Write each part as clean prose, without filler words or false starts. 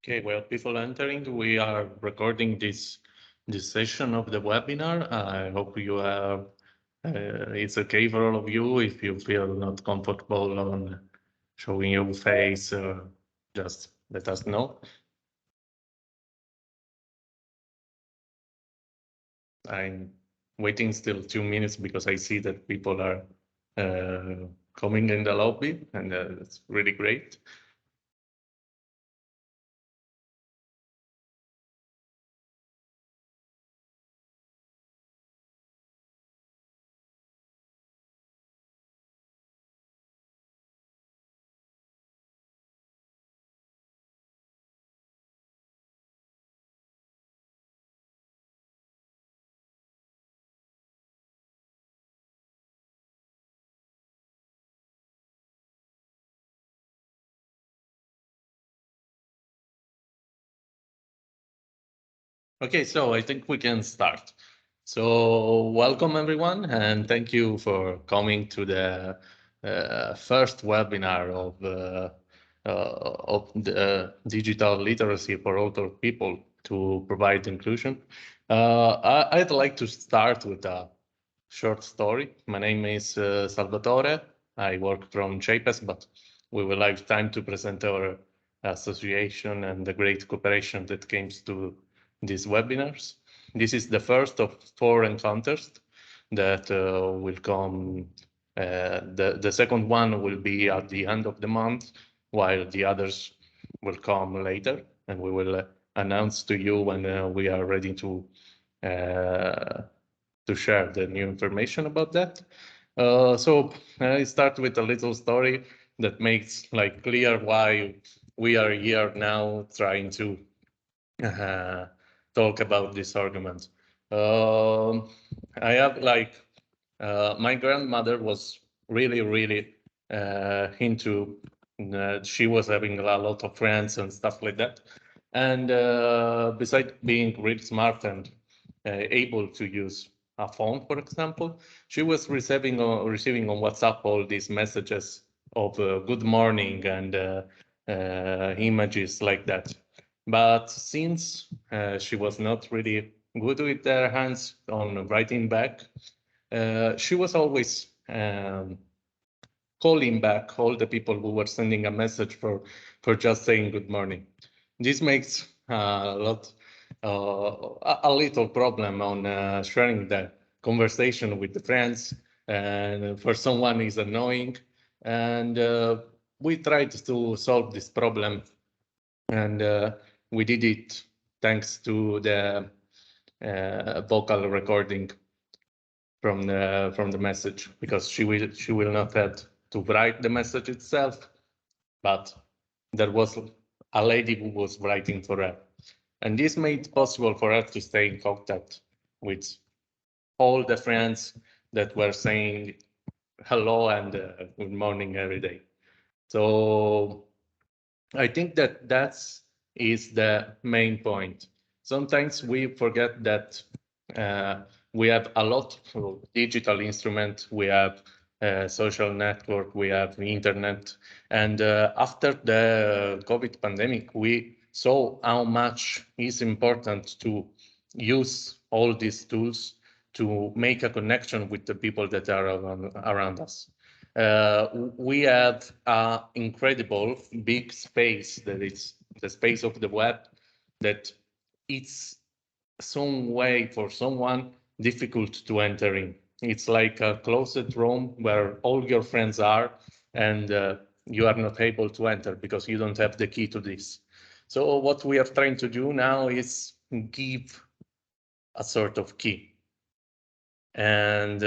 Okay, well, people entering, we are recording this session of the webinar. I hope you have it's okay for all of you. If you feel not comfortable on showing your face, just let us know. I'm waiting still 2 minutes because I see that people are coming in the lobby, and it's really great. Okay, so I think we can start. So welcome everyone, and thank you for coming to the first webinar of the digital literacy for older people to provide inclusion. I'd like to start with a short story. My name is Salvatore. I work from JPES, but we will have time to present our association and the great cooperation that came to these webinars. This is the first of 4 encounters that will come. The second one will be at the end of the month, while the others will come later, and we will announce to you when we are ready to share the new information about that. So I start with a little story that makes like clear why we are here now trying to talk about this argument. I have like my grandmother was really into. She was having a lot of friends and stuff like that, and besides being really smart and able to use a phone, for example, she was receiving on WhatsApp all these messages of good morning and images like that. But since she was not really good with her hands on writing back, she was always calling back all the people who were sending a message for just saying good morning. This makes a little problem on sharing the conversation with the friends, and for someone is annoying. And we tried to solve this problem, and we did it thanks to the vocal recording from the message, because she will not have to write the message itself, but there was a lady who was writing for her, and this made it possible for her to stay in contact with all the friends that were saying hello and good morning every day. So I think that is the main point. Sometimes we forget that we have a lot of digital instruments. We have social network, we have the internet. And after the COVID pandemic, we saw how much is important to use all these tools to make a connection with the people that are around us. We have an incredible big space that is the space of the web, that it's some way for someone difficult to enter in. It's like a closed room where all your friends are, and you are not able to enter because you don't have the key to this. So what we are trying to do now is give a sort of key. And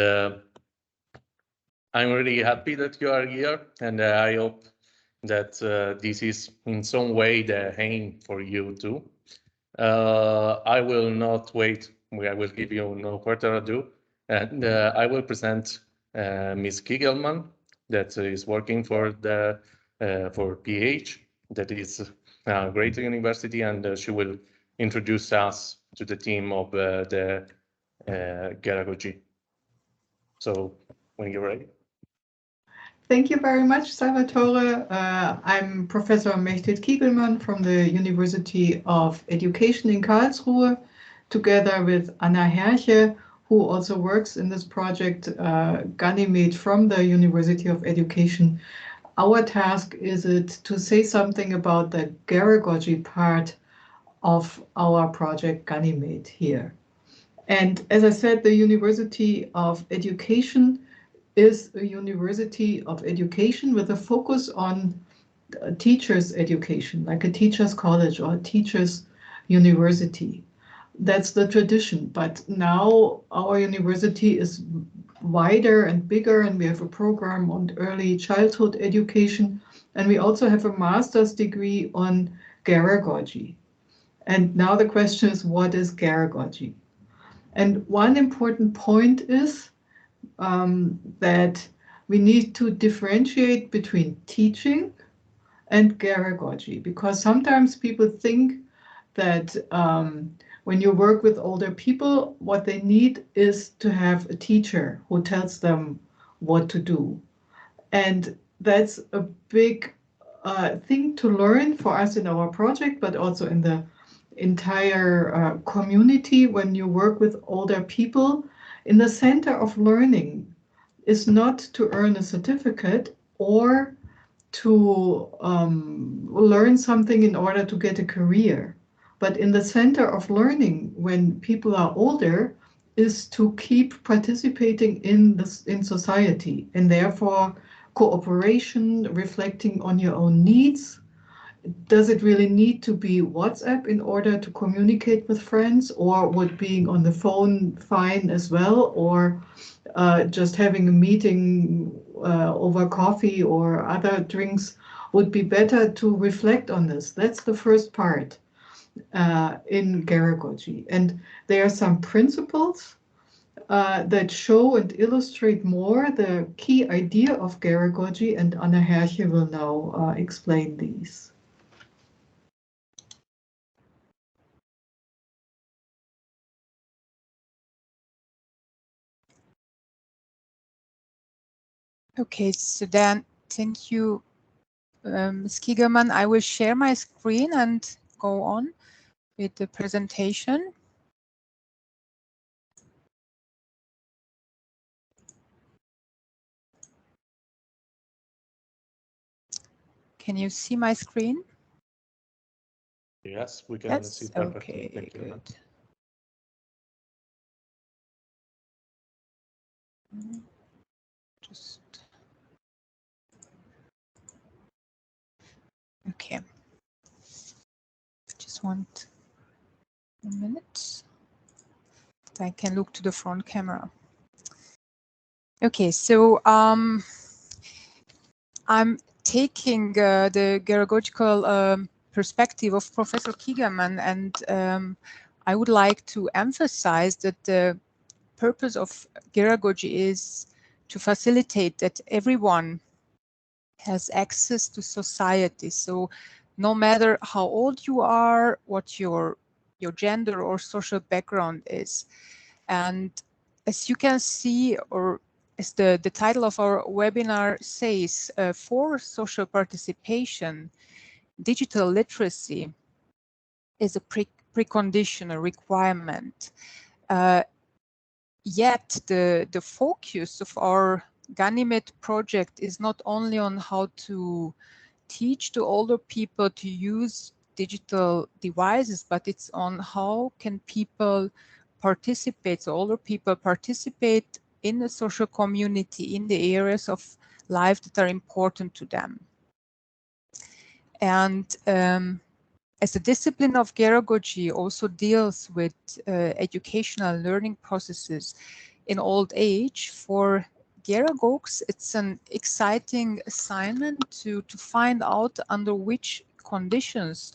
I'm really happy that you are here, and I hope that this is in some way the aim for you too. I will not wait. I will give you no further ado, and I will present Ms. Kigelman, that is working for the for PH, that is a great university, and she will introduce us to the team of the Geragogy. So when you're ready. Thank you very much, Salvatore. I'm Professor Mechthild Kiegelmann from the University of Education in Karlsruhe, together with Anna Herche, who also works in this project, Ganymed from the University of Education. Our task is it to say something about the Geragogy part of our project Ganymed here. And as I said, the University of Education is a university of education with a focus on teachers' education, like a teacher's college or a teacher's university. That's the tradition. But now our university is wider and bigger, and we have a program on early childhood education, and we also have a master's degree on Geragogy. And now the question is, what is Geragogy? And one important point is that we need to differentiate between teaching and Geragogy, because sometimes people think that when you work with older people, what they need is to have a teacher who tells them what to do. And that's a big thing to learn for us in our project, but also in the entire community when you work with older people. In the center of learning is not to earn a certificate or to learn something in order to get a career. But in the center of learning, when people are older, is to keep participating in society, and therefore cooperation, reflecting on your own needs. Does it really need to be WhatsApp in order to communicate with friends, or would being on the phone fine as well, or just having a meeting over coffee or other drinks would be better to reflect on this? That's the first part in Geragogy. And there are some principles that show and illustrate more the key idea of Geragogy, and Anna Herche will now explain these. Okay, so then thank you, Ms. Kiegelmann. I will share my screen and go on with the presentation. Can you see my screen? Yes, we can Yes? see perfectly. Okay, Thank you. good. Just okay. Just want a minute. I can look to the front camera. Okay, so I'm taking the geragogical perspective of Professor Kiegelmann, and I would like to emphasize that the purpose of Geragogy is to facilitate that everyone has access to society. So no matter how old you are, what your gender or social background is. And as you can see, or as the title of our webinar says, for social participation, digital literacy is a precondition, a requirement. Yet the focus of our Ganymed project is not only on how to teach the older people to use digital devices, but it's on how can people participate, so older people participate in the social community in the areas of life that are important to them. And as the discipline of Geragogy also deals with educational learning processes in old age, for Geragogs, it's an exciting assignment to find out under which conditions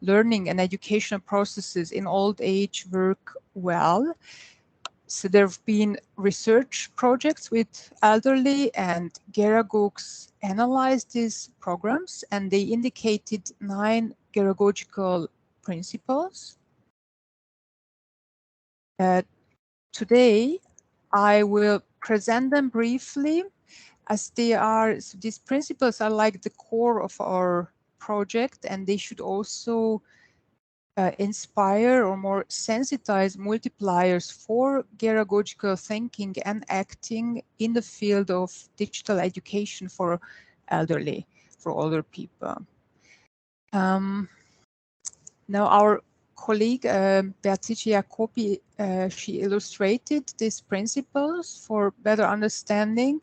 learning and educational processes in old age work well. So there have been research projects with elderly, and Geragogs analyzed these programs, and they indicated 9 geragogical principles. Today, I will present them briefly, as they are, so these principles are like the core of our project, and they should also inspire or more sensitize multipliers for geragogical thinking and acting in the field of digital education for older people. Now our colleague Beatrice Jacobi, she illustrated these principles for better understanding.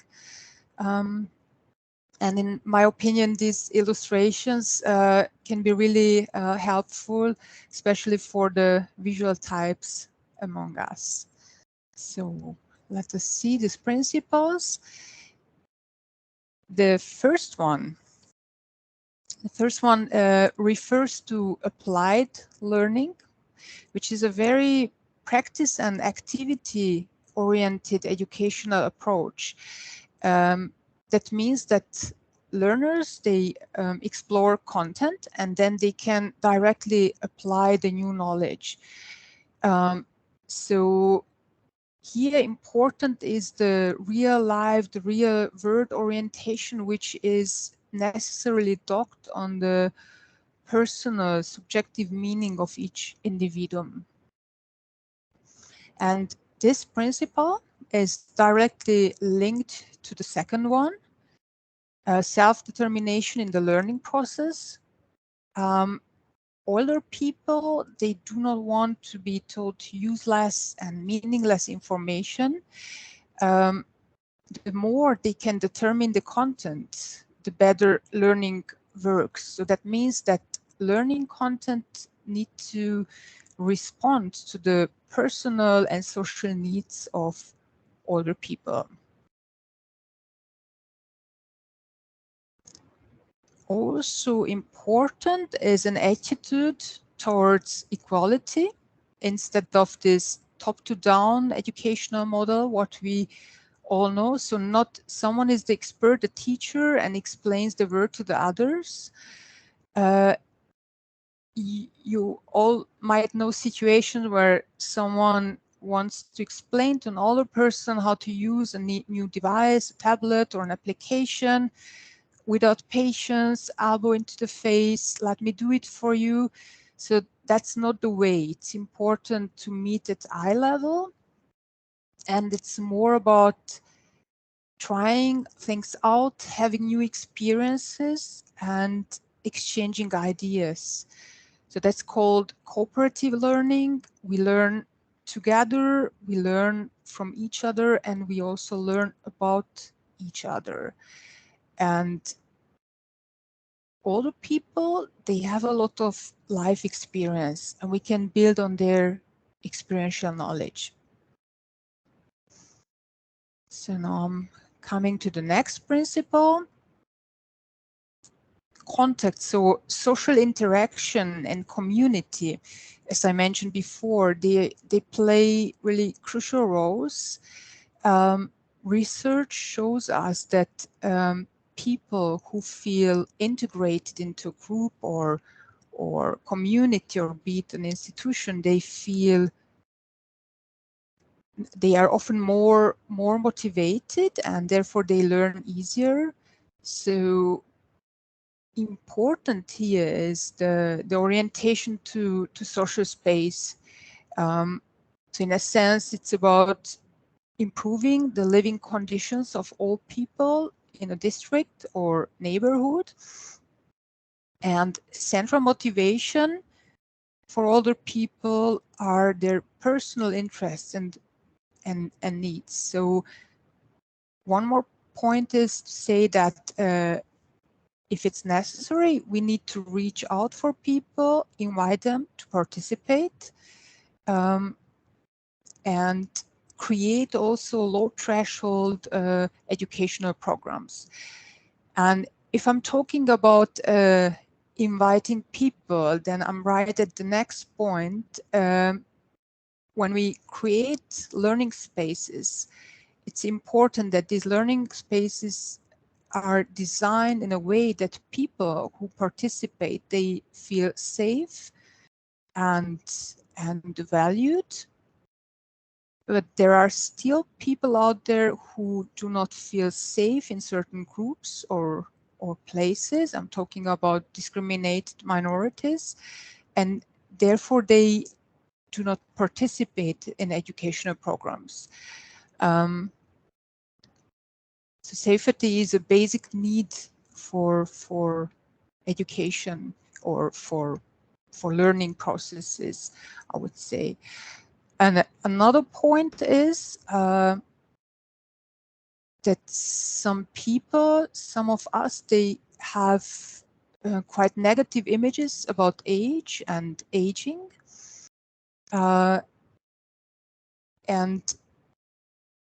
And in my opinion, these illustrations can be really helpful, especially for the visual types among us. So let us see these principles. The first one refers to applied learning, which is a very practice and activity oriented educational approach. That means that learners, they explore content and then they can directly apply the new knowledge. So here important is the real life, the real world orientation, which is necessarily docked on the personal subjective meaning of each individuum. And this principle is directly linked to the second one, self-determination in the learning process. Older people, they do not want to be told useless and meaningless information. The more they can determine the content, the better learning works. So that means that learning content need to respond to the personal and social needs of older people. Also important is an attitude towards equality instead of this top-to-down educational model, what we all know. So not someone is the expert, the teacher, and explains the word to the others. You all might know situations where someone wants to explain to an older person how to use a new device, a tablet or an application, without patience, elbow into the face, let me do it for you. So that's not the way. It's important to meet at eye level. And it's more about trying things out, having new experiences and exchanging ideas. So that's called cooperative learning. We learn together, we learn from each other, and we also learn about each other. And older people, they have a lot of life experience, and we can build on their experiential knowledge. So now I'm coming to the next principle. Contact, so social interaction and community, as I mentioned before, they play really crucial roles. Research shows us that people who feel integrated into a group or community, or be it an institution, they are often more motivated, and therefore they learn easier. So important here is the orientation to social space. So in a sense, it's about improving the living conditions of all people in a district or neighborhood. And central motivation for older people are their personal interests and needs. So one more point is to say that if it's necessary, we need to reach out for people, invite them to participate, and create also low threshold educational programs. And if I'm talking about inviting people, then I'm right at the next point. When we create learning spaces, it's important that these learning spaces are designed in a way that people who participate, they feel safe and valued. But there are still people out there who do not feel safe in certain groups or places. I'm talking about discriminated minorities, and therefore they do not participate in educational programs. So safety is a basic need for education or for learning processes, I would say. And another point is that some people, some of us, they have quite negative images about age and aging. And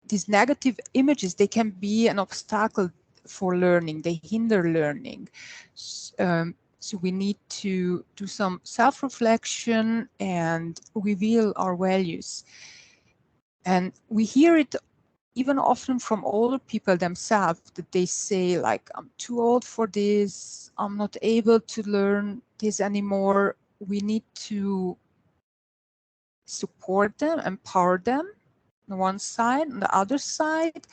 these negative images, they can be an obstacle for learning. They hinder learning. So we need to do some self-reflection and reveal our values. And we hear it even often from older people themselves, that they say, like, I'm too old for this, I'm not able to learn this anymore. We need to support them, empower them on one side. On the other side,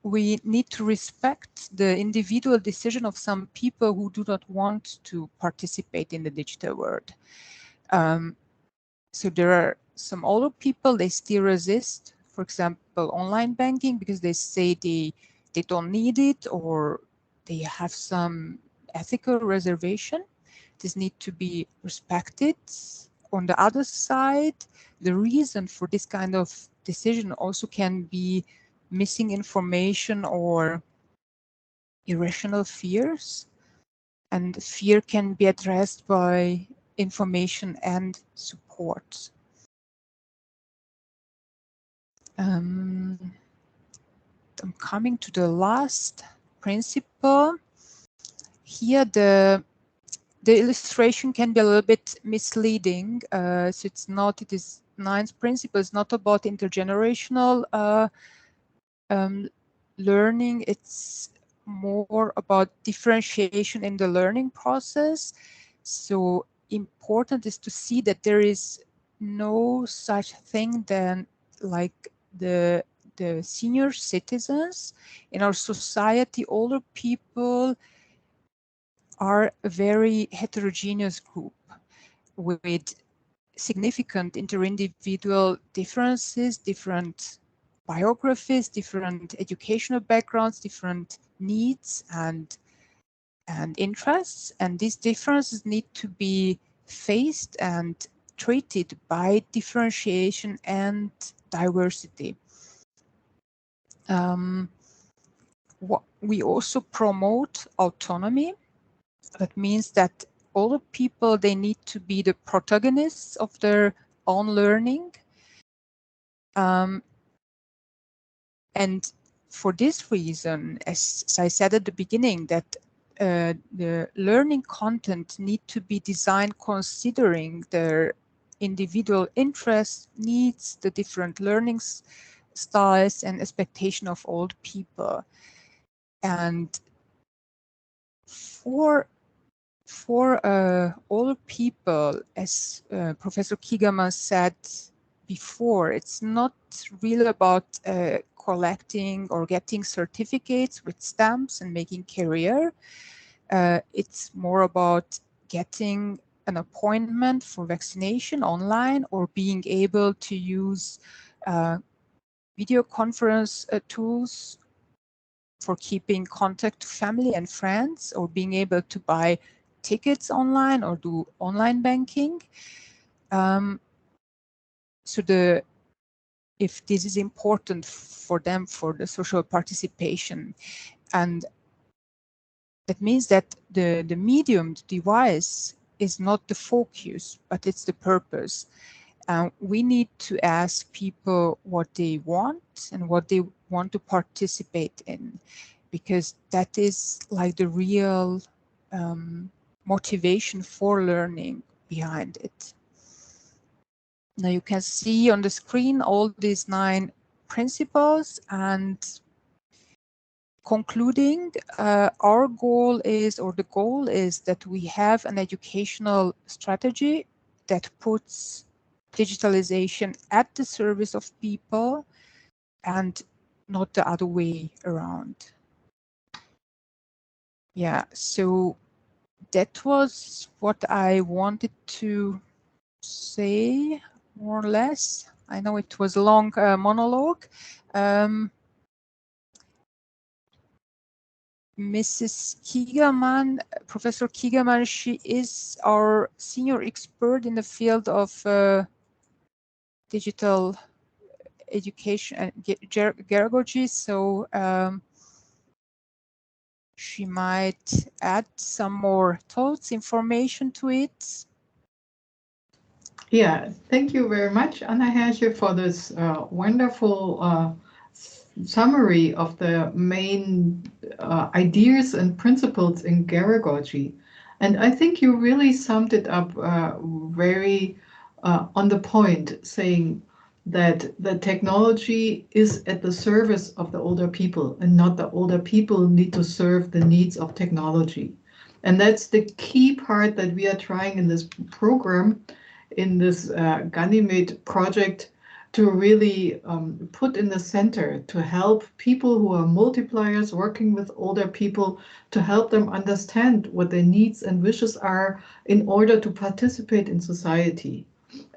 we need to respect the individual decision of some people who do not want to participate in the digital world. So there are some older people, they still resist, for example, online banking, because they say they don't need it, or they have some ethical reservation. This needs to be respected. On the other side, the reason for this kind of decision also can be missing information or irrational fears. And fear can be addressed by information and support. I'm coming to the last principle. Here, the illustration can be a little bit misleading. So it's not, it is ninth principle is not about intergenerational learning. It's more about differentiation in the learning process. So important is to see that there is no such thing than like the senior citizens in our society. Older people are a very heterogeneous group with significant interindividual differences, different biographies, different educational backgrounds, different needs and interests. And these differences need to be faced and treated by differentiation and diversity. We also promote autonomy. That means that older people, they need to be the protagonists of their own learning. And for this reason, as I said at the beginning, that the learning content need to be designed considering their individual interests, needs, the different learning styles and expectation of old people. And for older people, as Professor Kigaman said before, it's not really about collecting or getting certificates with stamps and making career. It's more about getting an appointment for vaccination online, or being able to use video conference tools for keeping contact to family and friends, or being able to buy tickets online or do online banking. So if this is important for them for the social participation, and that means that the medium, the device, is not the focus, but it's the purpose. We need to ask people what they want and what they want to participate in, because that is like the real motivation for learning behind it. Now you can see on the screen all these 9 principles, and concluding, our goal is, or the goal is, that we have an educational strategy that puts digitalization at the service of people and not the other way around. Yeah, so that was what I wanted to say, more or less. I know it was a long monologue. Mrs. Kiegerman, Professor Kiegerman, she is our senior expert in the field of digital education and Geragogy, so she might add some more thoughts, information to it. Yeah, thank you very much, Anna Herche, for this wonderful summary of the main ideas and principles in Geragogy. And I think you really summed it up very on the point, saying that the technology is at the service of the older people and not the older people need to serve the needs of technology. And that's the key part that we are trying in this program, in this Ganymed project, to really put in the center, to help people who are multipliers working with older people, to help them understand what their needs and wishes are in order to participate in society.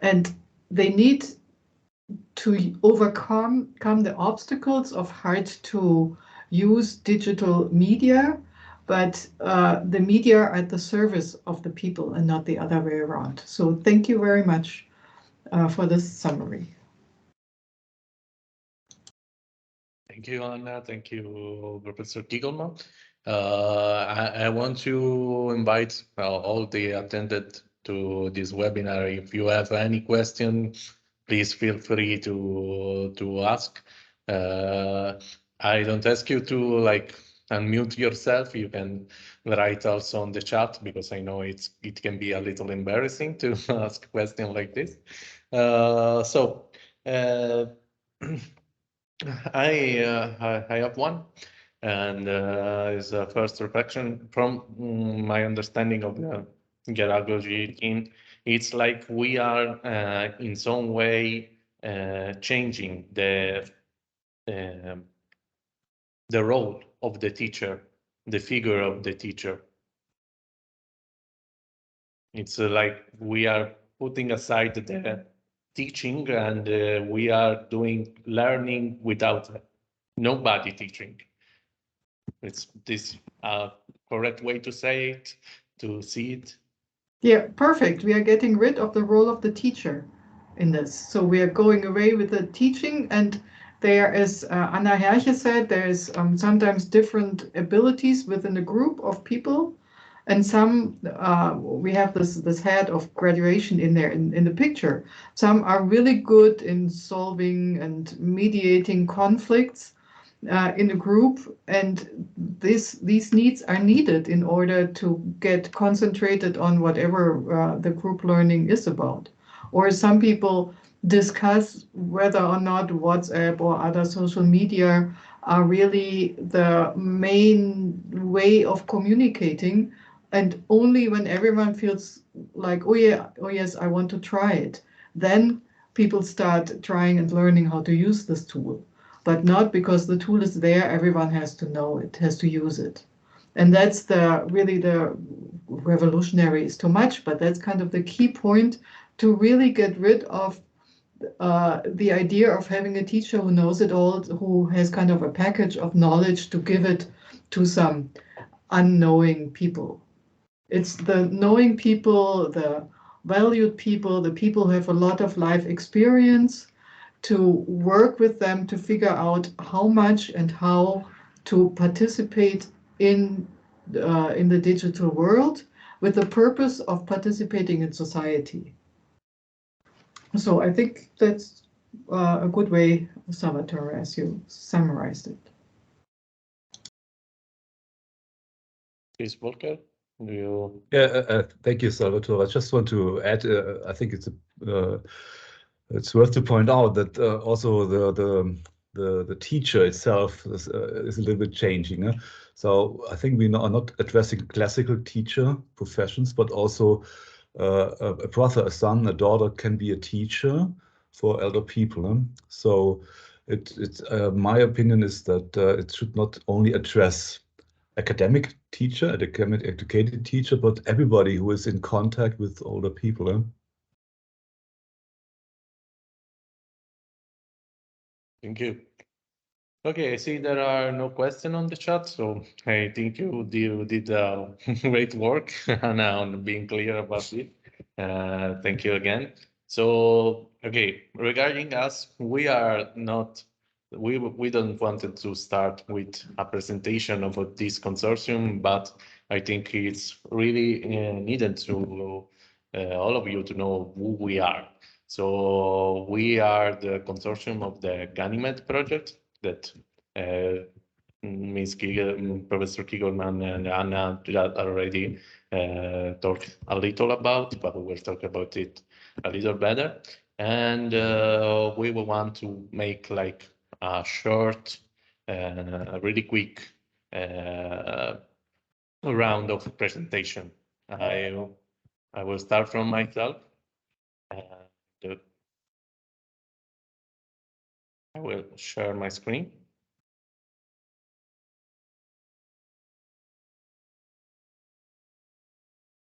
And they need to overcome the obstacles of hard to use digital media, but the media are at the service of the people and not the other way around. So thank you very much for this summary. Thank you, Anna. Thank you, Professor Kiegelman. I want to invite all the attended to this webinar. If you have any question, please feel free to ask. I don't ask you to like unmute yourself. You can write also on the chat because I know it can be a little embarrassing to ask a question like this. I have one, and is a first reflection from my understanding of the Geragogy team. It's like we are in some way changing the role of the teacher, the figure of the teacher. It's like we are putting aside the teaching and we are doing learning without nobody teaching. It's this correct way to say it, to see it? Yeah, perfect. We are getting rid of the role of the teacher in this. So we are going away with the teaching, and there, as Anna Herche said, there's sometimes different abilities within a group of people. And some, we have this head of graduation in there in the picture. Some are really good in solving and mediating conflicts in a group, and these needs are needed in order to get concentrated on whatever the group learning is about. Or some people discuss whether or not WhatsApp or other social media are really the main way of communicating, and only when everyone feels like, oh yeah, oh yes, I want to try it, then people start trying and learning how to use this tool. But not because the tool is there, everyone has to know it, has to use it. And that's really the revolutionary is too much, but that's kind of the key point, to really get rid of the idea of having a teacher who knows it all, who has kind of a package of knowledge to give it to some unknowing people. It's the knowing people, the valued people, the people who have a lot of life experience, to work with them to figure out how much and how to participate in the digital world with the purpose of participating in society. So I think that's a good way, Salvatore, as you summarized it. Please, Volker, do you? Yeah, thank you, Salvatore. I just want to add, I think it's worth to point out that also the teacher itself is a little bit changing. So I think we are not addressing classical teacher professions, but also a brother, a son, a daughter can be a teacher for elder people. So my opinion is that it should not only address academic teacher, academic educated teacher, but everybody who is in contact with older people. Thank you. Okay, I see there are no questions on the chat, so I think you did great work on being clear about it. Thank you again. So, okay, regarding us, we are not, we don't wanted to start with a presentation of this consortium, but I think it's really needed to all of you to know who we are. So we are the consortium of the Ganymed project that Professor Kigelman and Anna already talked a little about, but we'll talk about it a little better. And we will want to make like a short, really quick round of presentation. I will start from myself. I will share my screen.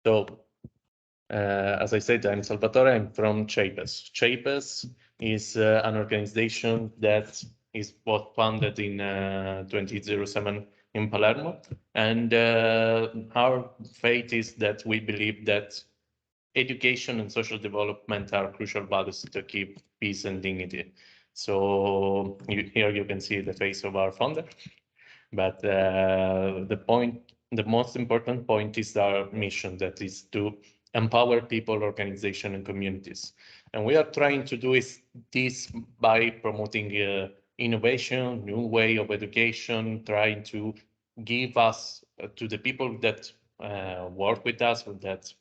So, as I said, I'm Salvatore. I'm from CEIPES. CEIPES is an organization that was founded in 2007 in Palermo. And our faith is that we believe that education and social development are crucial values to keep peace and dignity. So here you can see the face of our founder. But the most important point is our mission, that is to empower people, organization, and communities. And we are trying to do this by promoting innovation, new way of education, trying to give us to the people that work with us, that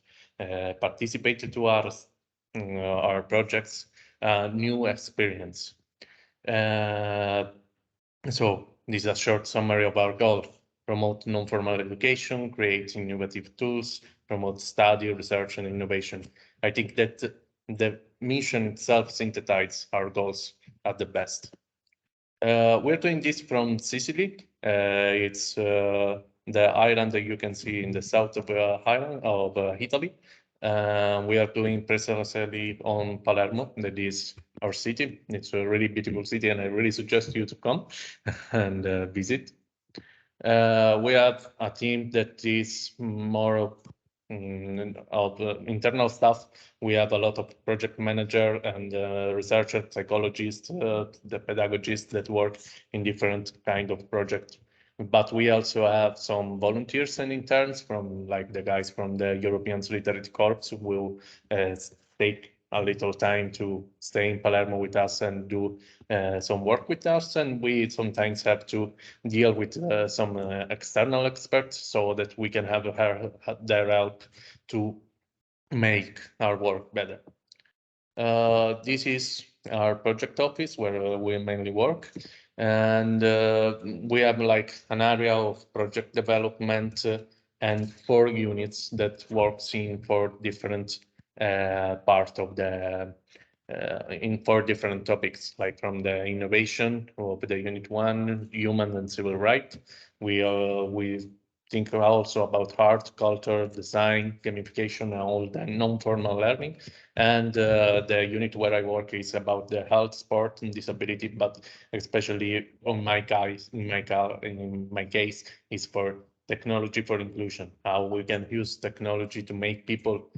participated to our projects, new experience. So this is a short summary of our goal: promote non-formal education, create innovative tools, promote study, research, and innovation. I think that the mission itself synthesizes our goals at the best. We're doing this from Sicily. It's the island that you can see in the south of Italy. We are doing precisely on Palermo, that is our city. It's a really beautiful city, and I really suggest you to come and visit. We have a team that is more of internal stuff. We have a lot of project manager and researcher, psychologists, the pedagogists that work in different kind of projects. But we also have some volunteers and interns from like the guys from the European Solidarity Corps who will take a little time to stay in Palermo with us and do some work with us. And we sometimes have to deal with some external experts so that we can have their help to make our work better. This is our project office where we mainly work. And we have like an area of project development and 4 units that works in 4 different part of the in 4 different topics, like from the innovation of the unit 1, human and civil rights. We think also about art, culture, design, gamification, and all the non-formal learning. And the unit where I work is about the health, sport, and disability, but especially in my case, is for technology for inclusion, how we can use technology to make people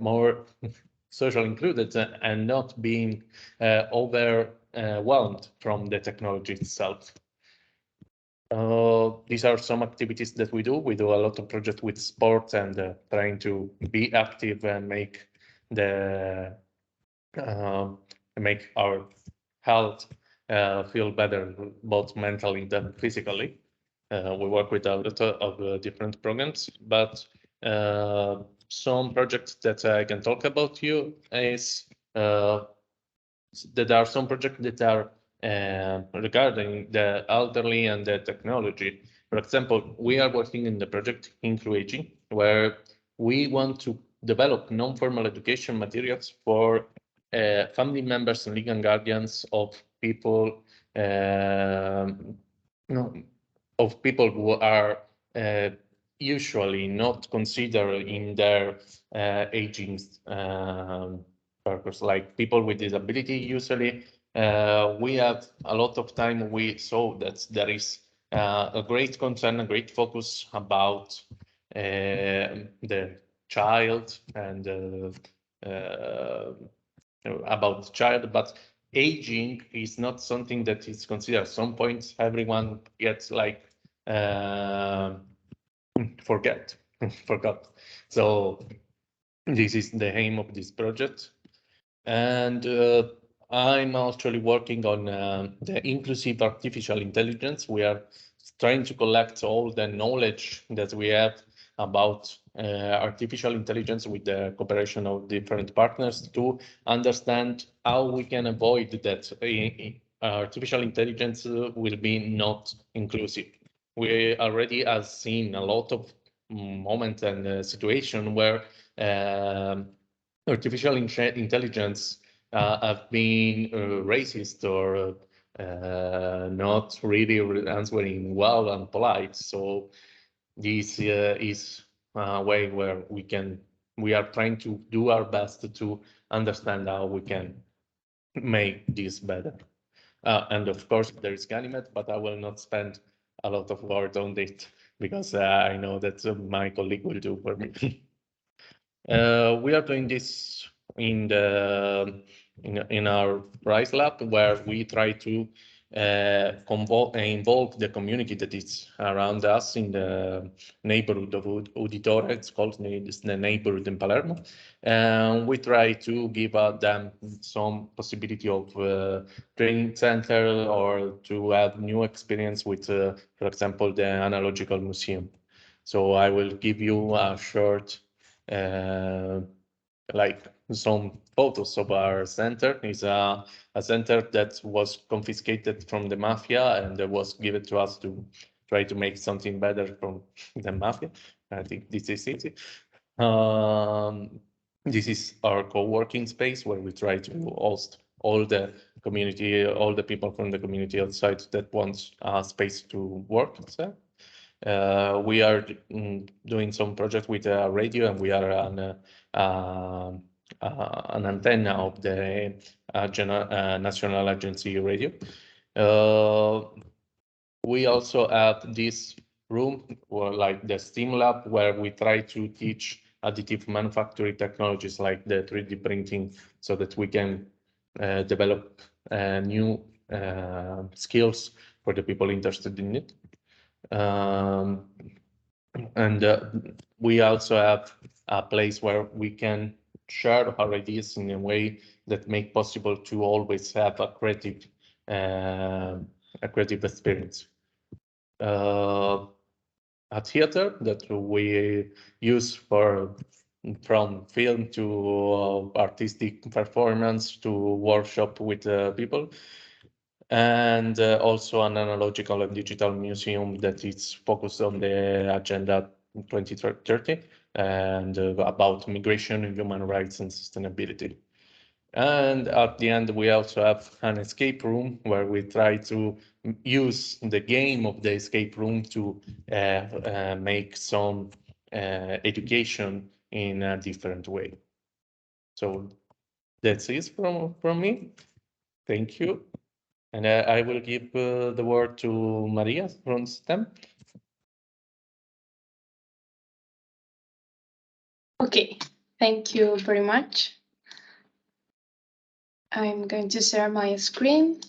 more social included and not being overwhelmed from the technology itself. These are some activities that we do. We do a lot of projects with sports and trying to be active and make make our health feel better, both mentally and physically. We work with a lot of different programs, but some projects that I can talk about you is that are some projects that are regarding the elderly and the technology. For example, we are working in the project Incluaging, where we want to develop non-formal education materials for family members and legal guardians of people of people who are usually not considered in their aging purpose, like people with disability. Usually, we have a lot of time. We saw that there is a great concern, a great focus about the child and about the child, but aging is not something that is considered. At some point, everyone gets like forgot. So this is the aim of this project, and I'm actually working on the inclusive artificial intelligence. We are trying to collect all the knowledge that we have about artificial intelligence with the cooperation of different partners to understand how we can avoid that artificial intelligence will be not inclusive. We already have seen a lot of moments and situation where artificial intelligence have been racist or not really answering well and polite. So this is a way where we are trying to do our best to understand how we can make this better. And of course, there is Ganymed, but I will not spend a lot of words on it because I know that my colleague will do for me. We are doing this in our Rise Lab, where we try to involve the community that is around us in the neighborhood of Uditore. It's called the neighborhood in Palermo. And we try to give them some possibility of training center or to have new experience with, for example, the analogical museum. So I will give you a short like some photos of our center. It's a center that was confiscated from the mafia and was given to us to try to make something better from the mafia. I think this is it. This is our co-working space where we try to host all the community, all the people from the community outside that want a space to work. So, we are doing some project with a radio, and we are an antenna of the National Agency Radio. We also have this room, or like the STEAM lab, where we try to teach additive manufacturing technologies like the 3D printing, so that we can develop new skills for the people interested in it. And we also have a place where we can share our ideas in a way that make possible to always have a creative experience. A theater that we use from film to artistic performance to workshop with people, and also an analogical and digital museum that is focused on the Agenda 2030 and about migration, human rights, and sustainability. And at the end, we also have an escape room where we try to use the game of the escape room to make some education in a different way. So that's it from me. Thank you. And I will give the word to Maria from STEM. Okay, thank you very much. I'm going to share my screen.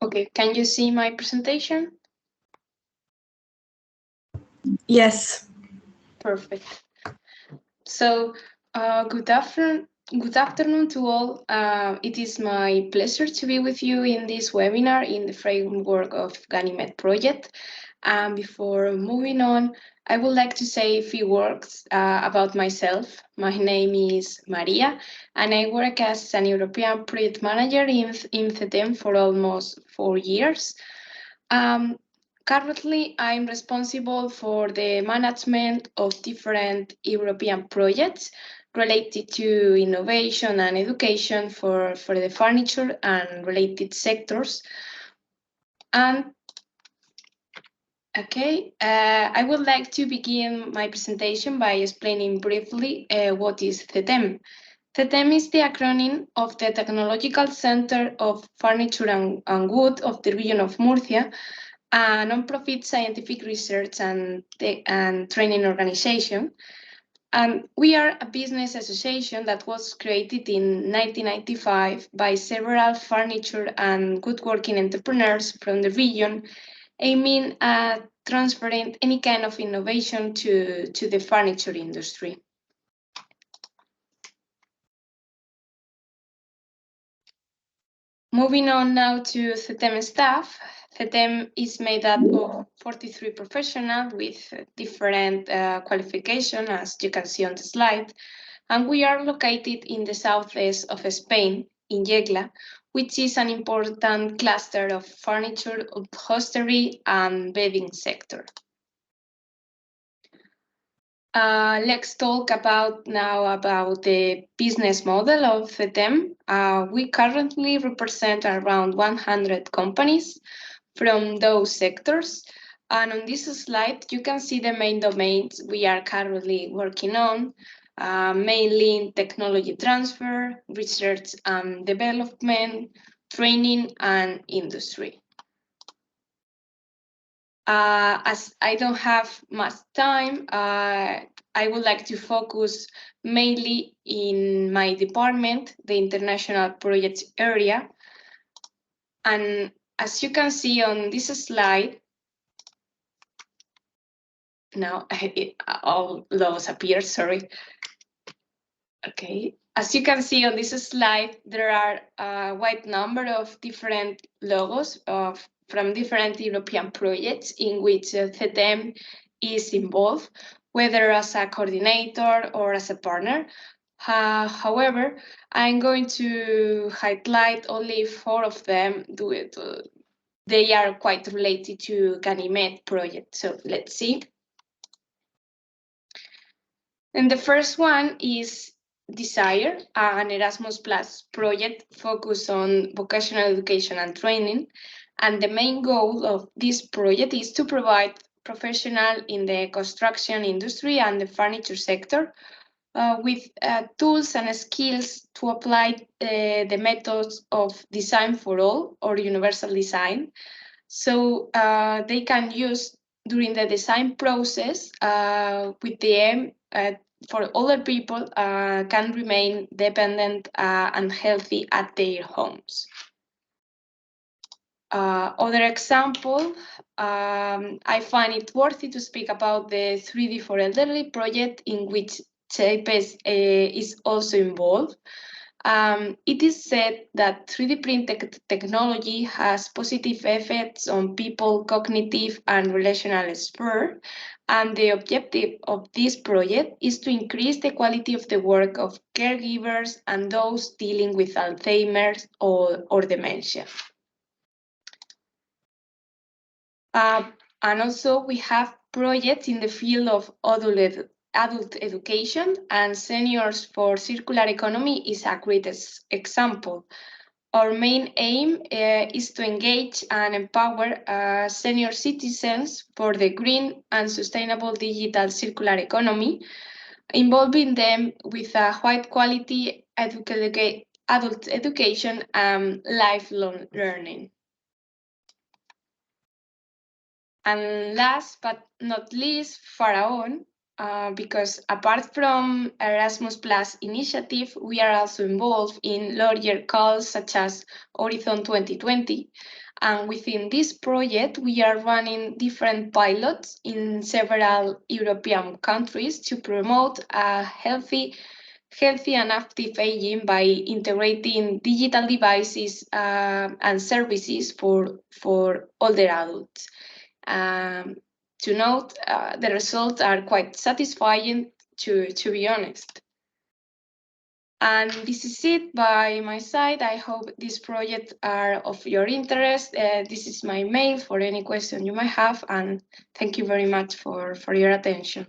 Okay, can you see my presentation? Yes. Perfect. So, good afternoon to all. It is my pleasure to be with you in this webinar in the framework of Ganymed project. And before moving on, I would like to say a few words about myself. My name is Maria, and I work as an European project manager in CETEM for almost 4 years. Currently, I'm responsible for the management of different European projects related to innovation and education for the furniture and related sectors. And okay, I would like to begin my presentation by explaining briefly what is CETEM. CETEM is the acronym of the Technological Center of Furniture and Wood of the region of Murcia, a non-profit scientific research and training organization. And we are a business association that was created in 1995 by several furniture and woodworking entrepreneurs from the region, aiming at transferring any kind of innovation to the furniture industry. Moving on now to CETEM staff. CETEM is made up of 43 professionals with different qualifications, as you can see on the slide. And we are located in the southeast of Spain, in Yecla, which is an important cluster of furniture, upholstery, and bedding sector. Let's talk about the business model of CETEM. We currently represent around 100 companies from those sectors. And on this slide, you can see the main domains we are currently working on, mainly in technology transfer, research and development, training, and industry. As I don't have much time, I would like to focus mainly in my department, the international projects area. And as you can see on this slide, now all those appear, sorry. Okay, as you can see on this slide, there are a wide number of different logos from different European projects in which CETEM is involved, whether as a coordinator or as a partner. However, I'm going to highlight only 4 of them. They are quite related to Ganymed project. So let's see. And the first one is Desire, an Erasmus Plus project focused on vocational education and training. And the main goal of this project is to provide professionals in the construction industry and the furniture sector with tools and skills to apply the methods of design for all or universal design. So they can use during the design process with the aim for other people can remain dependent and healthy at their homes. Other example, I find it worthy to speak about the 3D for Elderly project in which CEPES is also involved. It is said that 3D print technology has positive effects on people's cognitive and relational sphere, and the objective of this project is to increase the quality of the work of caregivers and those dealing with Alzheimer's or dementia. And also we have projects in the field of adult education, and Seniors for Circular Economy is a great example. Our main aim is to engage and empower senior citizens for the green and sustainable digital circular economy, involving them with a high quality adult education and lifelong learning. And last but not least, Faraon, because apart from Erasmus Plus initiative, we are also involved in larger calls such as Horizon 2020. And within this project, we are running different pilots in several European countries to promote a healthy and active aging by integrating digital devices and services for older adults. To note, the results are quite satisfying, to be honest. And this is it by my side. I hope these projects are of your interest. This is my mail for any question you might have, and thank you very much for your attention.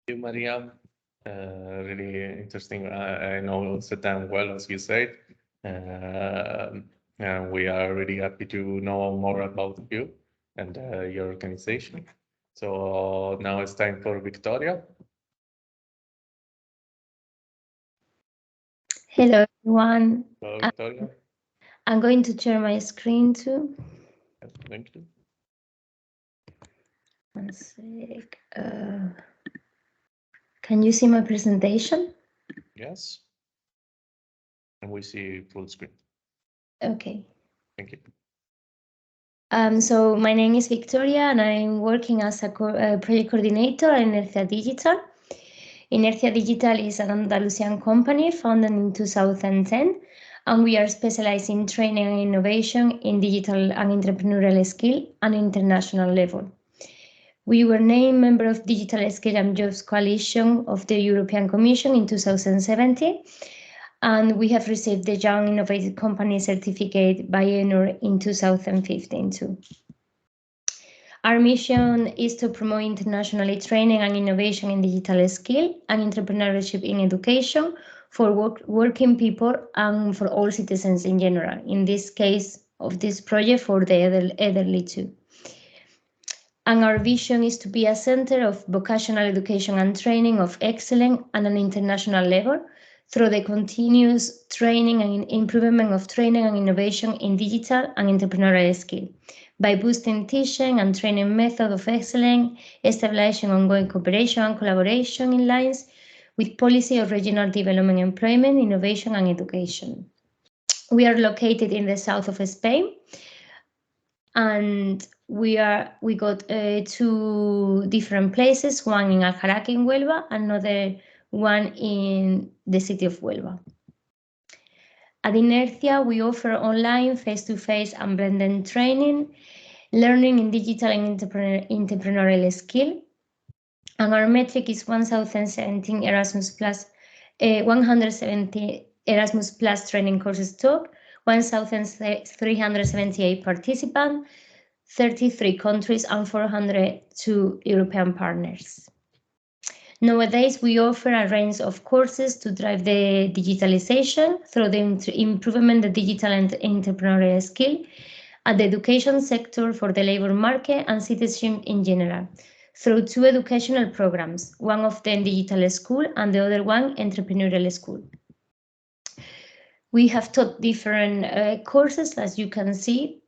Thank you, Maria. Really interesting. I know Satan well, as you said. And we are really happy to know more about you and your organization. So now it's time for Victoria. Hello, everyone. Hello, Victoria. I'm going to share my screen too. Thank you. One sec. Can you see my presentation? Yes. And we see full screen. Okay. Thank you. So my name is Victoria, and I'm working as a project coordinator at Inercia Digital. Inercia Digital is an Andalusian company founded in 2010, and we are specialized in training and innovation in digital and entrepreneurial skill at international level. We were named member of Digital Skill and Jobs Coalition of the European Commission in 2017, and we have received the Young Innovative Company certificate by ENOR in 2015 too. Our mission is to promote internationally training and innovation in digital skill and entrepreneurship in education for working people and for all citizens in general. In this case of this project, for the elderly too. And our vision is to be a center of vocational education and training of excellence at an international level through the continuous training and improvement of training and innovation in digital and entrepreneurial skill, by boosting teaching and training method of excellence, establishing ongoing cooperation and collaboration in lines with policy of regional development, employment, innovation, and education. We are located in the south of Spain, and we got two different places, one in Aljaraque in Huelva, another one in the city of Huelva. At Inercia, we offer online, face-to-face, and blended training, learning in digital and entrepreneurial skill. And our metric is 1,017 Erasmus Plus, 170 Erasmus Plus training courses taught, 1,378 participants, 33 countries, and 402 European partners. Nowadays, we offer a range of courses to drive the digitalization through the improvement of digital and entrepreneurial skill at the education sector for the labor market and citizenship in general, through two educational programs, one of them digital school and the other one entrepreneurial school. We have taught different courses, as you can see.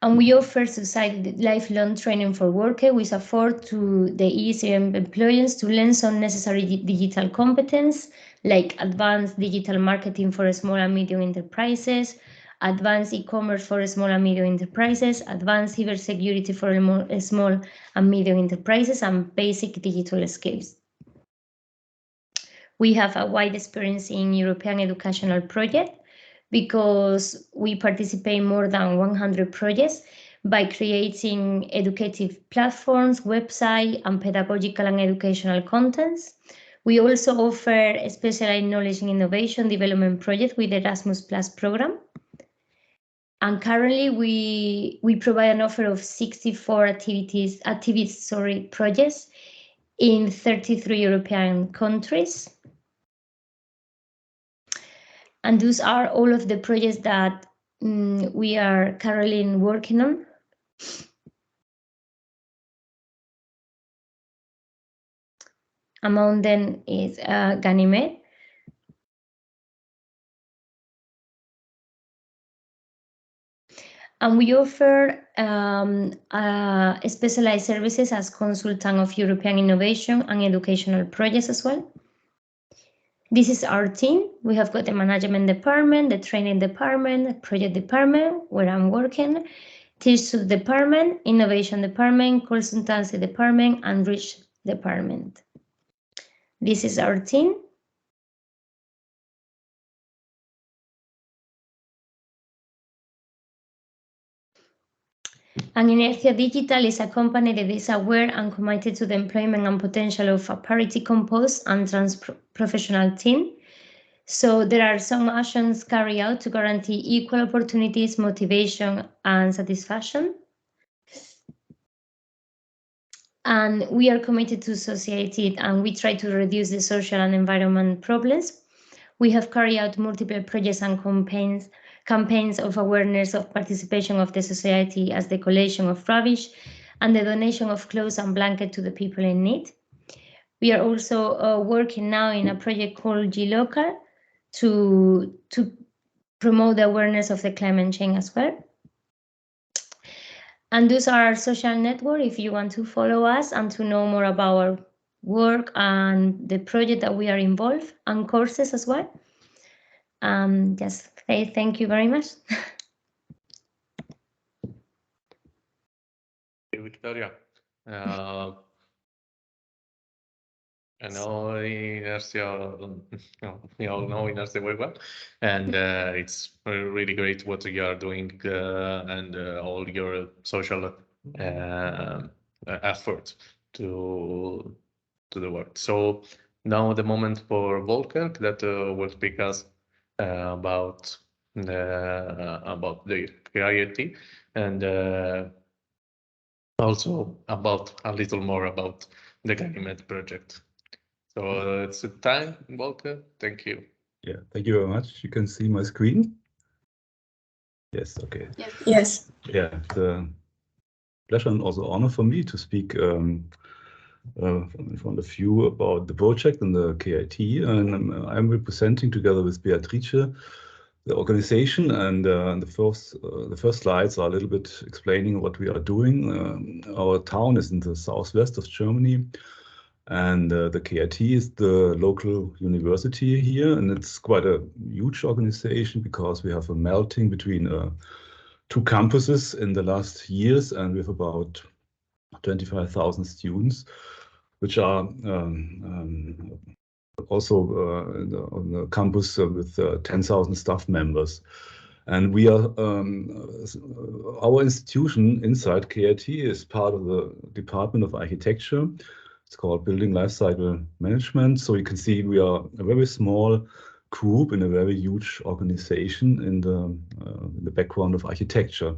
And we offer society lifelong training for workers with afford to the ECM employees to learn some necessary digital competence, like advanced digital marketing for small and medium enterprises, advanced e-commerce for small and medium enterprises, advanced cybersecurity for small and medium enterprises, and basic digital skills. We have a wide experience in European educational projects, because we participate in more than 100 projects by creating educative platforms, websites, and pedagogical and educational contents. We also offer specialized knowledge and innovation development projects with the Erasmus Plus program. And currently we provide an offer of 64 projects in 33 European countries. And those are all of the projects that we are currently working on. Among them is Ganymed. And we offer specialized services as consultant of European innovation and educational projects as well. This is our team. We have got the management department, the training department, the project department, where I'm working, teaching department, innovation department, consultancy department, and research department. This is our team. And Inercia Digital is a company that is aware and committed to the employment and potential of a parity composed and trans-professional team. So there are some actions carried out to guarantee equal opportunities, motivation, and satisfaction. And we are committed to society, and we try to reduce the social and environment problems. We have carried out multiple projects and campaigns of awareness of participation of the society as the collection of rubbish and the donation of clothes and blankets to the people in need. We are also working now in a project called G-Local to promote the awareness of the climate change as well. And those are our social network if you want to follow us and to know more about our work and the project that we are involved, and courses as well. Just say thank you very much. Victoria. I know Inercia, you all know Inercia very well, and it's really great what you are doing and all your social effort to the work. So now the moment for Volker that will speak us about the KIT and also about a little more about the Ganymed project. So it's time, Volker. Thank you. Yeah, thank you very much. You can see my screen. Yes, okay. Yes. Yeah, it's a pleasure and also honor for me to speak in front of you about the project and the KIT. And I'm representing together with Beatrice the organization, and the first slides are a little bit explaining what we are doing. Our town is in the southwest of Germany, and the KIT is the local university here, and it's quite a huge organization because we have a melting between two campuses in the last years, and we have about 25,000 students, which are also on the campus with 10,000 staff members. And we are, our institution inside KIT is part of the Department of Architecture. It's called Building Lifecycle Management. So you can see we are a very small group in a very huge organization in the background of architecture.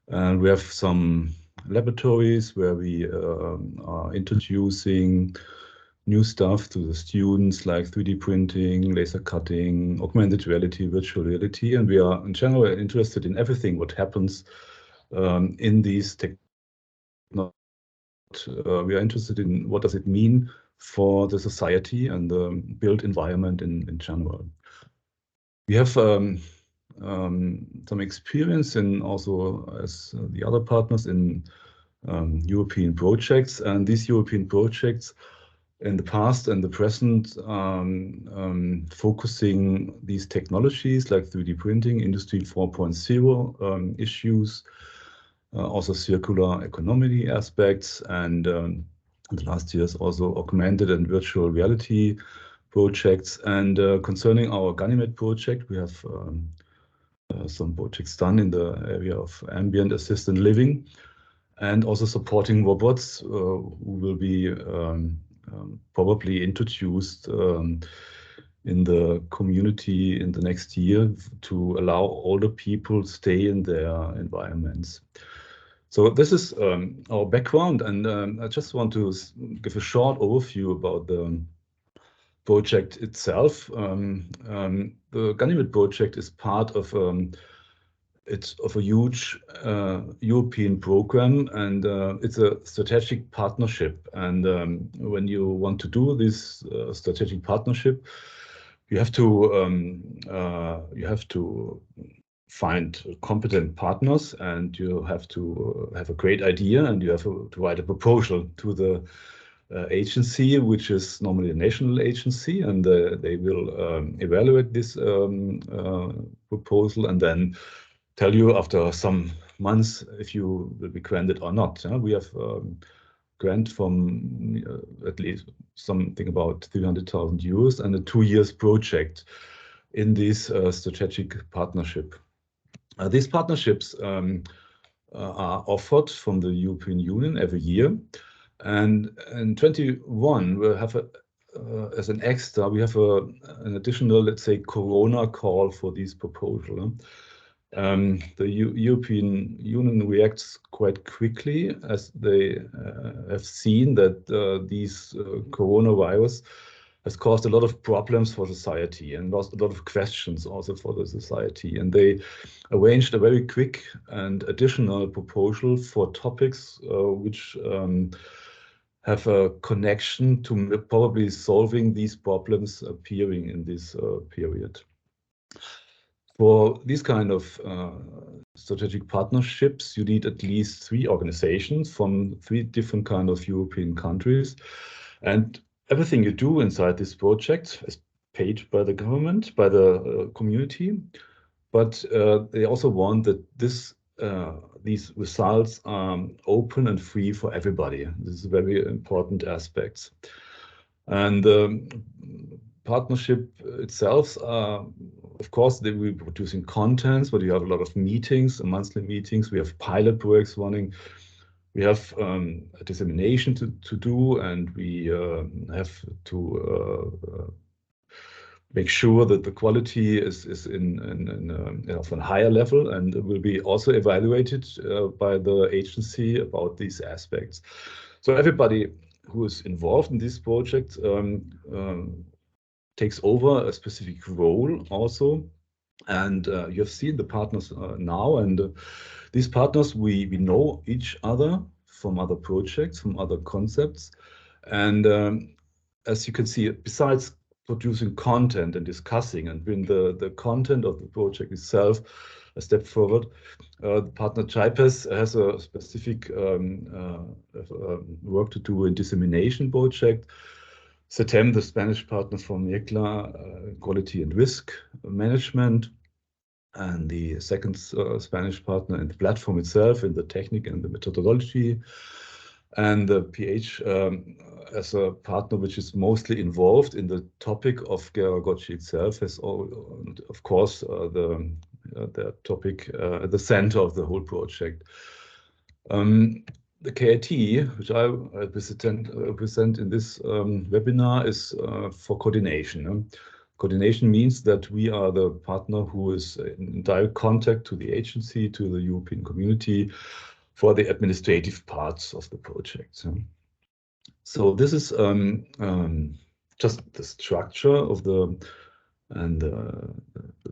And we have some laboratories where we are introducing new stuff to the students, like 3D printing, laser cutting, augmented reality, virtual reality. And we are in general interested in everything what happens in these technologies. We are interested in what does it mean for the society and the built environment in general. We have some experience in also as the other partners in European projects, and these European projects in the past and the present focusing these technologies like 3D printing, Industry 4.0 issues, also circular economy aspects, and in the last years also augmented and virtual reality projects. And concerning our Ganymed project, we have some projects done in the area of ambient assisted living, and also supporting robots who will be probably introduced in the community in the next year to allow older people to stay in their environments. So this is our background, and I just want to give a short overview about the project itself. The Ganymed project is part of a huge European program, and it's a strategic partnership. And when you want to do this strategic partnership, you have to find competent partners, and you have to have a great idea, and you have to write a proposal to the agency, which is normally a national agency, and they will evaluate this proposal and then tell you after some months if you will be granted or not. We have grant from at least something about 300,000 euros and a 2 years project in this strategic partnership. These partnerships are offered from the European Union every year. And in 21, we'll have as an extra, we have an additional, let's say, Corona call for this proposal. The European Union reacts quite quickly as they have seen that these coronavirus has caused a lot of problems for society and lost a lot of questions also for the society. And they arranged a very quick and additional proposal for topics which have a connection to probably solving these problems appearing in this period. For these kind of strategic partnerships, you need at least 3 organizations from 3 different kind of European countries. And everything you do inside this project is paid by the government, by the community. But they also want that these results are open and free for everybody. This is a very important aspect. And the partnership itself, of course, they will be producing contents, but you have a lot of meetings, monthly meetings. We have pilot projects running. We have a dissemination to do, and we have to make sure that the quality is of a higher level, and it will be also evaluated by the agency about these aspects. So everybody who is involved in this project takes over a specific role also. And you have seen the partners now, and these partners, we know each other from other projects, from other concepts. And as you can see, besides producing content and discussing and bring the content of the project itself a step forward, the partner JIPES has a specific work to do in dissemination project. CETEM, the Spanish partner from ECLA, quality and risk management, and the second Spanish partner in the platform itself, in the technique and the methodology, and the PH as a partner which is mostly involved in the topic of Geragogy itself, has all, of course, the topic at the center of the whole project. The KIT, which I present in this webinar, is for coordination. Coordination means that we are the partner who is in direct contact to the agency, to the European community, for the administrative parts of the project. So this is just the structure of the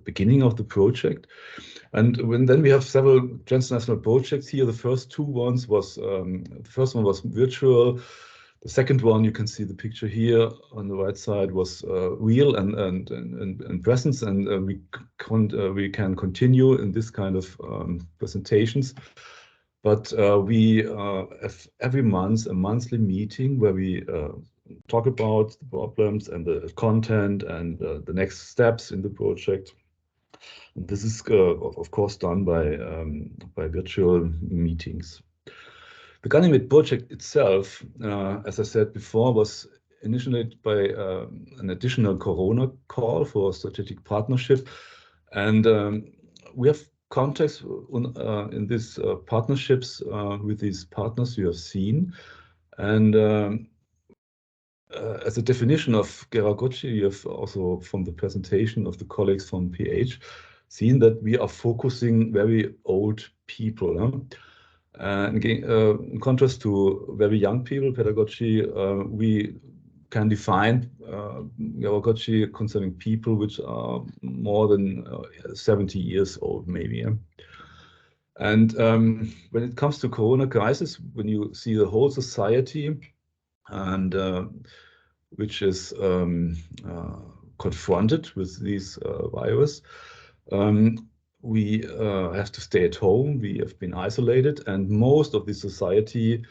beginning of the project. And then we have several transnational projects here. The first 2 ones was, the first one was virtual. The second one, you can see the picture here on the right side, was real and presence, and we can continue in this kind of presentations. But we have every month a monthly meeting where we talk about the problems and the content and the next steps in the project. And this is, of course, done by virtual meetings. The Ganymed project itself, as I said before, was initiated by an additional Corona call for strategic partnership. And we have contacts in these partnerships with these partners you have seen. And as a definition of Geragogy, you have also from the presentation of the colleagues from PH seen that we are focusing very old people. In contrast to very young people, pedagogy, we can define Geragogy concerning people which are more than 70 years old, maybe. And when it comes to Corona crisis, when you see the whole society and which is confronted with this virus, we have to stay at home. We have been isolated, and most of the society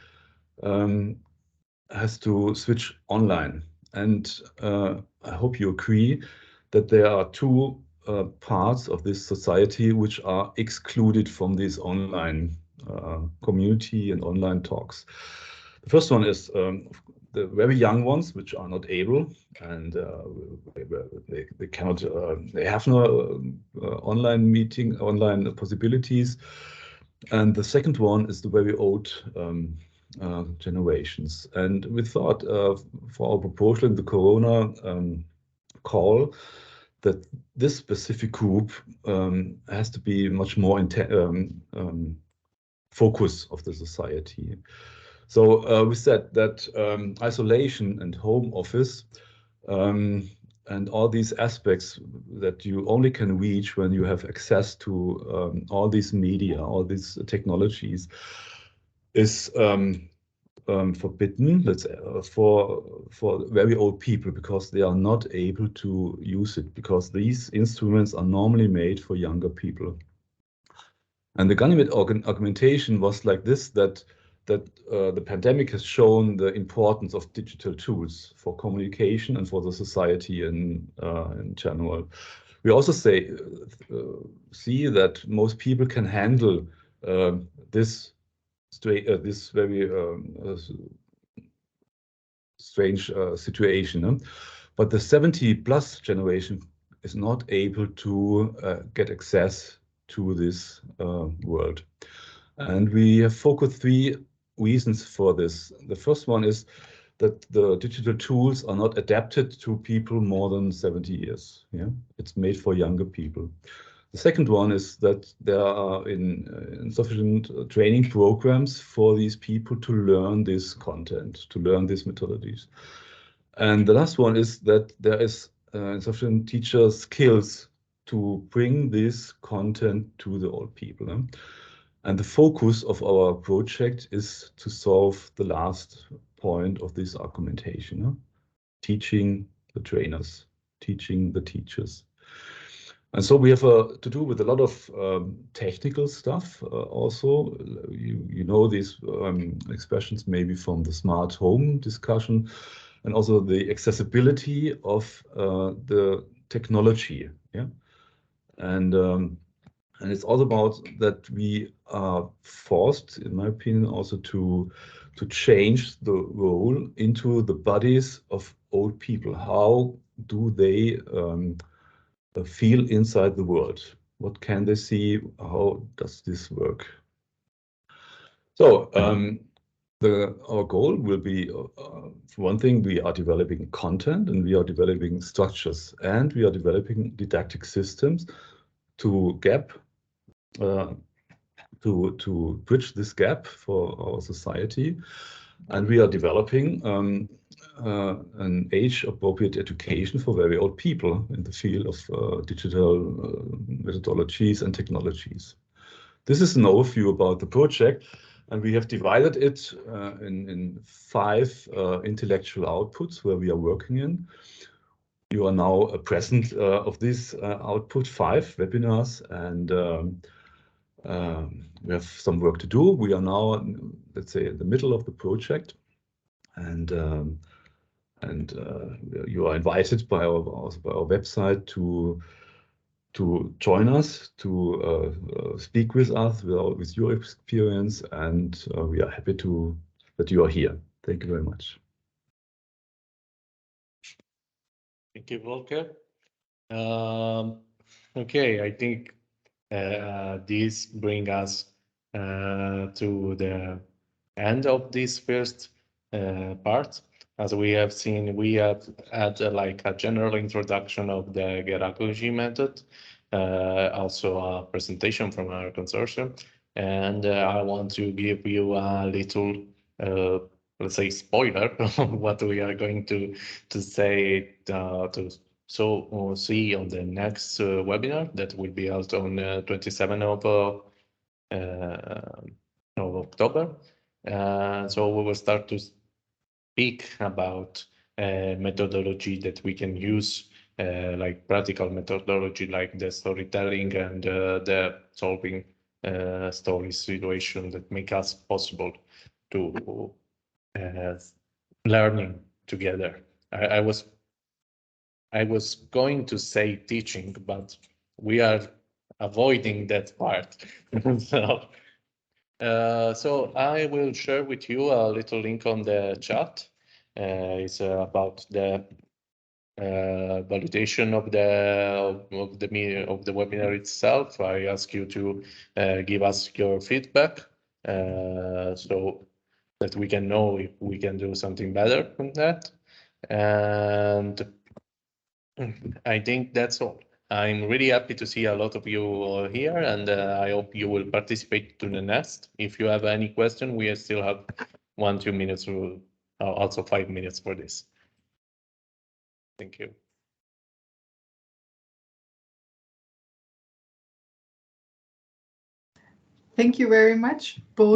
has to switch online. And I hope you agree that there are 2 parts of this society which are excluded from this online community and online talks. The first one is the very young ones, which are not able, and they cannot, they have no online possibilities. And the second one is the very old generations. And we thought for our proposal in the Corona call that this specific group has to be much more focus of the society. So we said that isolation and home office and all these aspects that you only can reach when you have access to all these media, all these technologies, is forbidden. For very old people, because they are not able to use it, because these instruments are normally made for younger people. And the Ganymed argumentation was like this: that the pandemic has shown the importance of digital tools for communication and for the society in general. We also see that most people can handle this very strange situation, but the 70+ generation is not able to get access to this world. And we have focused 3 reasons for this. The first one is that the digital tools are not adapted to people more than 70 years. Yeah, it's made for younger people. The second one is that there are insufficient training programs for these people to learn this content, to learn these methodologies. And the last one is that there is insufficient teacher skills to bring this content to the old people. And the focus of our project is to solve the last point of this argumentation, teaching the trainers, teaching the teachers. And so we have to do with a lot of technical stuff also. You know these expressions maybe from the smart home discussion, and also the accessibility of the technology. Yeah, and it's all about that we are forced, in my opinion, also to change the role into the bodies of old people. How do they feel inside the world? What can they see? How does this work? So our goal will be, for one thing, we are developing content and we are developing structures and we are developing didactic systems to bridge this gap for our society. And we are developing an age-appropriate education for very old people in the field of digital methodologies and technologies. This is an overview about the project, and we have divided it in 5 intellectual outputs where we are working in. You are now present of this output 5 webinars, and we have some work to do. We are now, let's say, in the middle of the project, and you are invited by our website to join us, to speak with us with your experience, and we are happy that you are here. Thank you very much. Thank you, Volker. Okay, I think this brings us to the end of this first part. As we have seen, we have had like a general introduction of the Geragogy method, also a presentation from our consortium, and I want to give you a little, let's say, spoiler of what we are going to say see on the next webinar that will be held on 27th of October. So we will start to speak about methodology that we can use, like practical methodology, like the storytelling and the solving story situation that make us possible to learning together. I was going to say teaching, but we are avoiding that part. So I will share with you a little link on the chat. It's about the validation of the webinar itself. I ask you to give us your feedback so that we can know if we can do something better from that. And I think that's all. I'm really happy to see a lot of you here, and I hope you will participate to the next. If you have any question, we still have 1-2 minutes, also 5 minutes for this. Thank you. Thank you very much, both.